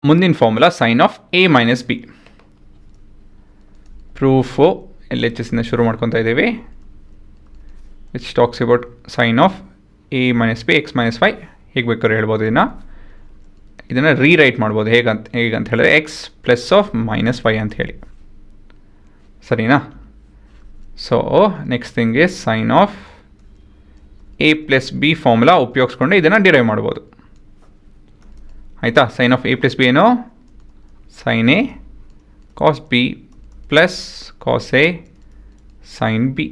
ಮುಂದಿನ formula sine of a minus b. Proof L H ಎಸ್ಸಿಂದ ಶುರು ಮಾಡ್ಕೊತಾ ಇದ್ದೀವಿ. Which talks about sine of a minus b x minus y. ಹೀಗೆ ಬೇಕಾದ್ರೆ ಹೇಳ್ಬೋದು. ಇದನ್ನು ರೀರೈಟ್ ಮಾಡ್ಬೋದು. ಹೇಗಂತ ಹೇಳಿದ್ರೆ x plus of minus y ಅಂತ ಹೇಳಿ. ಸರಿನಾ? So next thing is sine of a plus b formula ಉಪಯೋಗಿಸ್ಕೊಂಡು ಇದನ್ನು ಡಿರೈವ್ ಮಾಡ್ಬೋದು. ಆಯಿತಾ? Sine of a plus b ಏನು? Sine a cos b plus cos a sign B.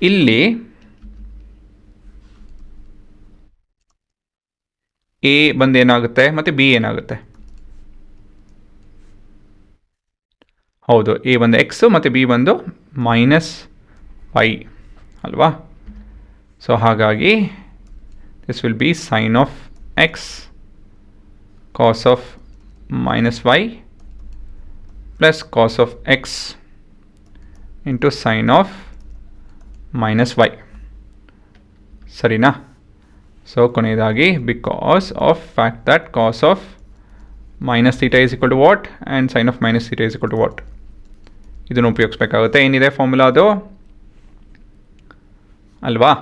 ಇಲ್ಲಿ ಎ ಬಂದು ಏನಾಗುತ್ತೆ ಮತ್ತು ಬಿ ಏನಾಗುತ್ತೆ? ಹೌದು, ಎ ಬಂದು ಎಕ್ಸು ಮತ್ತು ಬಿ ಬಂದು ಮೈನಸ್ ವೈ ಅಲ್ವಾ? ಸೊ ಹಾಗಾಗಿ this will be sine of x cos of minus y plus cos of x into sine of minus y. ಸರಿನಾ? ಸೊ ಕೊನೆಯದಾಗಿ because of fact that cos of minus theta is equal to what and sine of minus theta is equal to what. ಇದನ್ನು ಉಪಯೋಗಿಸ್ಬೇಕಾಗುತ್ತೆ. ಏನಿದೆ formula ಅದು ಅಲ್ವಾ?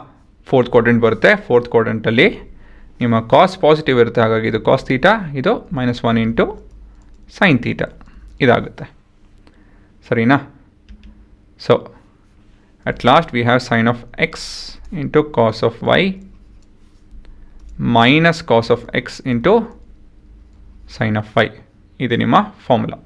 Fourth quadrant ಬರುತ್ತೆ. Fourth ಕ್ವಾಡ್ರೆಂಟಲ್ಲಿ ನಿಮ್ಮ ಕಾಸ್ ಪಾಸಿಟಿವ್ ಇರುತ್ತೆ. ಹಾಗಾಗಿ ಇದು ಕಾಸ್ ಥೀಟಾ, ಇದು -1 ಇಂಟು ಸೈನ್ ಥೀಟಾ ಇದಾಗುತ್ತೆ. ಸರಿನಾ? So at last we have sin of x into cos of y minus cos of x into sin of y. ಇದು ನಿಮ್ಮ ಫಾರ್ಮುಲಾ.